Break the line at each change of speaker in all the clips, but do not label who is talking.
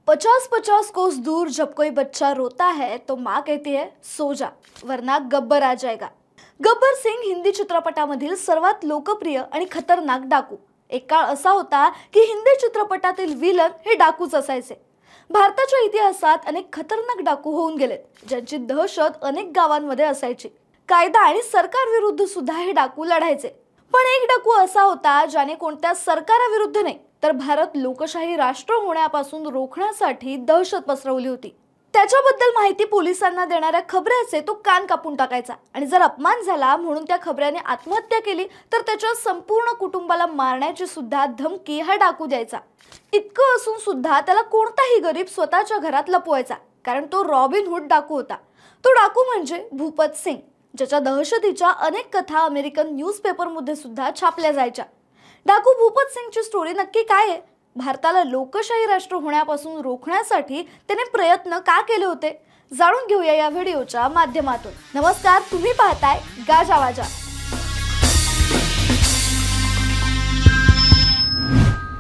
50-50 कोस दूर जब कोई बच्चा रोता है तो माँ कहती है सो जा वरना गब्बर आ जाएगा। गब्बर सिंग हिंदी चित्रपटामधील सर्वात लोकप्रिय आणि खतरनाक डाकू। एक काळ असा होता की हिंदी चित्रपटातील विलन हे डाकूच असायचे। भारताच्या इतिहासात अनेक खतरनाक डाकू होऊन गेलेत, ज्यांची दहशत अनेक गावांमध्ये असायची। कायदा आणि सरकार विरुद्ध सुद्धा हे डाकू लढायचे। पण एक डाकू असा होता ज्याने कोणत्या सरकाराविरुद्ध नाही तर भारत लोकशाही राष्ट्र होण्यापासून रोखण्यासाठी दहशत पसरवली होती। त्याच्याबद्दल माहिती पोलिसांना देणाऱ्या खबऱ्याचे तो कान कापून टाकायचा आणि जर अपमान झाला म्हणून त्या खबऱ्याने आत्महत्या केली तर त्याच्या संपूर्ण कुटुंबाला मारण्याची सुद्धा धमकी हा डाकू द्यायचा। इतकं असून सुद्धा त्याला कोणताही गरीब स्वतःच्या घरात लपवायचा, कारण तो रॉबिन हुड डाकू होता। तो डाकू म्हणजे भूपत सिंग, ज्याच्या दहशतीच्या अनेक कथा अमेरिकन न्यूजपेपरमध्ये सुद्धा छापल्या जायच्या। डाकू भूपत सिंगची स्टोरी नक्की काय आहे? भारताला लोकशाही राष्ट्र होण्यापासून रोखण्यासाठी त्याने प्रयत्न का केले होते, जाणून घेऊया या व्हिडिओच्या माध्यमातून। नमस्कार, तुम्ही पाहताय गाजावाजा।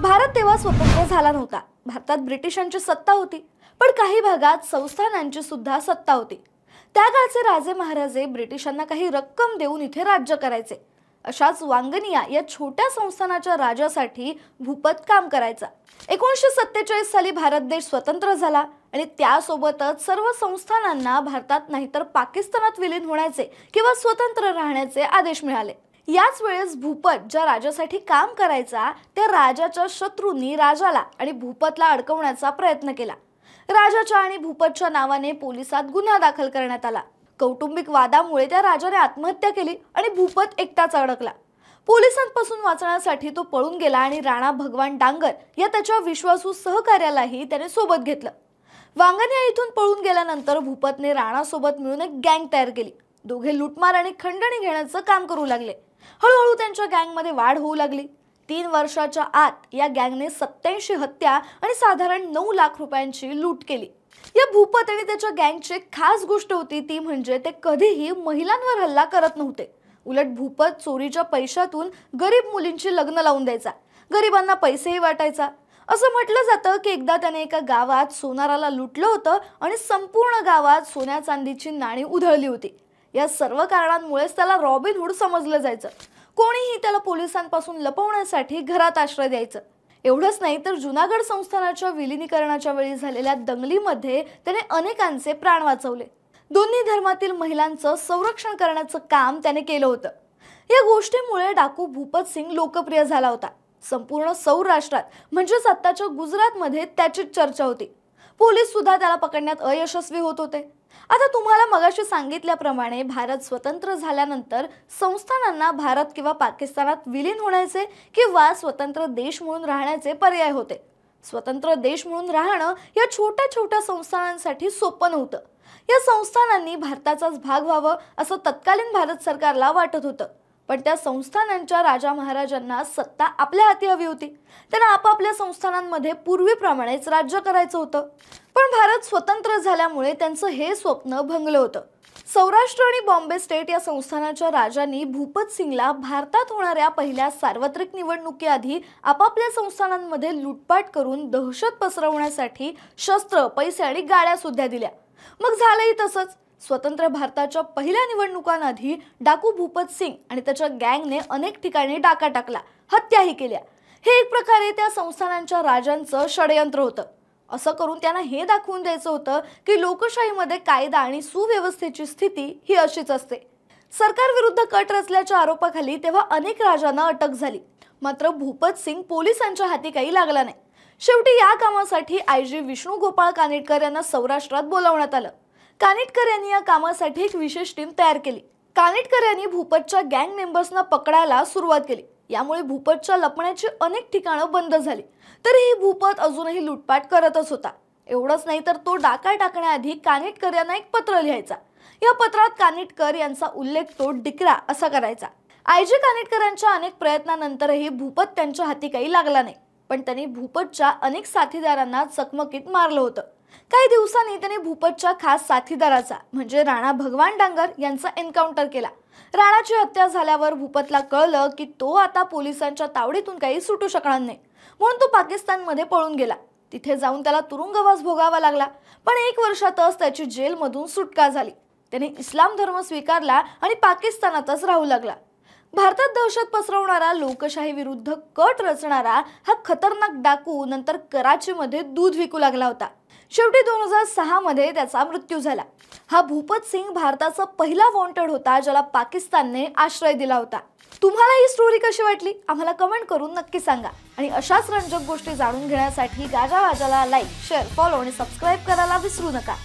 भारत तेव्हा स्वतंत्र झाला नव्हता। भारतात ब्रिटिशांची सत्ता होती, पण काही भागात संस्थानांची सुद्धा सत्ता होती। त्या काळचे राजे महाराजे ब्रिटिशांना काही रक्कम देऊन इथे राज्य करायचे। अशाच वांगनिया या छोट्या संस्थानाच्या राजासाठी भूपत काम करायचा। 1947 साली भारत देश स्वतंत्र झाला आणि त्यासोबतच सर्व संस्थानांना भारतात नाही तर पाकिस्तानात विलीन होण्याचे किंवा स्वतंत्र राहण्याचे आदेश मिळाले। याच वेळेस भूपत ज्या राजासाठी काम करायचा त्या राजाच्या शत्रूंनी राजाला आणि भूपतला अडकवण्याचा प्रयत्न केला। राजाच्या आणि भूपतच्या नावाने पोलिसात गुन्हा दाखल करण्यात आला। कौटुंबिक वादामुळे त्या राजाने आत्महत्या केली आणि भूपत एकटाच अडकला। पोलिसांपासून वाचण्यासाठी तो पळून गेला आणि राणा भगवान डांगर या त्याच्या विश्वासू सहकार्यालाही त्याने सोबत घेतलं। वांगनिया इथून पळून गेल्यानंतर भूपतने राणासोबत मिळून एक गँग तयार केली। दोघे लुटमार आणि खंडणी घेण्याचं काम करू लागले। हळूहळू त्यांच्या गँगमध्ये वाढ होऊ लागली। 3 वर्षाच्या आत या गँगने 87 हत्या आणि साधारण 9 लाख रुपयांची लूट केली। या भूपत आणि त्याच्या गँगची एक खास गोष्ट होती, ती म्हणजे ते कधीही महिलांवर हल्ला करत नव्हते। उलट भूपत चोरीच्या पैशातून गरीब मुलींची लग्न लावून द्यायचा, गरिबांना पैसेही वाटायचा। असं म्हटलं जातं की एकदा त्याने एका गावात सोनाराला लुटलं होतं आणि संपूर्ण गावात सोन्या चांदीची नाणी उधळली होती। या सर्व कारणांमुळेच त्याला रॉबिन हुड समजलं जायचं। कोणीही त्याला पोलिसांपासून लपवण्यासाठी घरात आश्रय द्यायचं। एवढंच नाही तर जुनागड संस्थानाच्या विलीनीकरणाच्या वेळी झालेल्या दंगलीमध्ये त्याने अनेकांचे प्राण वाचवले। दोन्ही धर्मातील महिलांचं संरक्षण करण्याचं काम त्याने केलं होतं। या गोष्टीमुळे डाकू भूपत सिंग लोकप्रिय झाला होता। संपूर्ण सौराष्ट्रात म्हणजेच आत्ताच्या गुजरातमध्ये त्याचीच चर्चा होती। पोलीस सुद्धा त्याला पकडण्यात अयशस्वी होत होते। आता तुम्हाला मगाशी सांगितल्याप्रमाणे भारत स्वतंत्र झाल्यानंतर संस्थानांना भारत किंवा पाकिस्तानात विलीन होण्याचे किंवा स्वतंत्र देश म्हणून राहण्याचे पर्याय होते। स्वतंत्र देश म्हणून राहणं या छोट्या छोट्या संस्थानांसाठी सोपं नव्हतं। या संस्थानांनी भारताचाच भाग व्हावं असं तत्कालीन भारत सरकारला वाटत होतं, पण त्या संस्थानांच्या राजा महाराजांना सत्ता आपल्या हाती हवी होती। त्यांना आपापल्या संस्थानांमध्ये पूर्वीप्रमाणेच राज्य करायचं होतं। पण भारत स्वतंत्र झाल्यामुळे त्यांचं हे स्वप्न भंगलं होतं। सौराष्ट्र आणि बॉम्बे स्टेट या संस्थानाच्या राजांनी भूपत सिंगला भारतात होणाऱ्या पहिल्या सार्वत्रिक निवडणुकीआधी आपापल्या संस्थानांमध्ये लूटपाट करून दहशत पसरवण्यासाठी शस्त्र, पैसे आणि गाड्या सुद्धा दिल्या। मग झालंही तसंच। स्वतंत्र भारताच्या पहिल्या निवडणुकांआधी डाकू भूपत सिंग आणि त्याच्या गँगने अनेक ठिकाणी डाका टाकला, हत्याही केल्या। हे एक प्रकारे त्या संस्थानांच्या राजांचं षडयंत्र होतं। असं करून त्यांना हे दाखवून द्यायचं होतं की लोकशाहीमध्ये कायदा आणि सुव्यवस्थेची स्थिती ही अशीच असते। सरकार विरुद्ध कट रचल्याच्या आरोपाखाली तेव्हा अनेक राजांना अटक झाली, मात्र भूपत सिंग पोलिसांच्या हाती काही लागला नाही। शेवटी या कामासाठी आयजी विष्णू गोपाळ कानिटकर यांना सौराष्ट्रात बोलावण्यात आलं। कानिटकर यांनी या कामासाठी एक विशेष टीम तयार केली। कानिटकर यांनी भूपतच्या गँग मेंबर्सना पकडायला सुरुवात केली। यामुळे भूपतच्या लपण्याची अनेक ठिकाणं बंद झाली, तरीही भूपत अजूनही लूटपाट करतच होता। एवढंच नाही तर तो डाका टाकण्याआधी कानिटकर यांना एक पत्र लिहायचा। या पत्रात कानिटकर यांचा उल्लेख तो डिकरा असा करायचा। आयजी कानिटकरांच्या अनेक प्रयत्नानंतरही भूपत त्यांच्या हाती काही लागला नाही, पण त्यांनी भूपतच्या अनेक साथीदारांना चकमकीत मारलं होतं। काही दिवसांनी त्याने भूपतच्या खास साथीदाराचा म्हणजे राणा भगवान डांगर यांचा एन्काउंटर केला। राणाची हत्या झाल्यावर भूपतला कळलं की तो आता पोलिसांच्या तावडीतून काही सुटू शकणार नाही, म्हणून तो पाकिस्तानमध्ये पळून गेला। तिथे जाऊन त्याला तुरुंगवास भोगावा लागला, पण 1 वर्षातच त्याची जेलमधून सुटका झाली. त्याने इस्लाम धर्म स्वीकारला आणि पाकिस्तानातच राहू लागला. भारतात दहशत पसरवणारा, लोकशाही विरुद्ध कट रचणारा हा खतरनाक डाकू नंतर कराचीमध्ये दूध विकू लागला होता. शेवटी 2006 मध्ये त्याचा मृत्यू झाला. हा भूपत सिंग भारताचा पहिला वॉन्टेड होता ज्याला पाकिस्तानने आश्रय दिला होता. तुम्हाला ही स्टोरी कशी वाटली आम्हाला कमेंट करून नक्की सांगा. आणि अशाच रंजक गोष्टी जाणून घेण्यासाठी गाजावाजाला लाईक, शेअर, फॉलो आणि सबस्क्राईब करायला विसरू नका.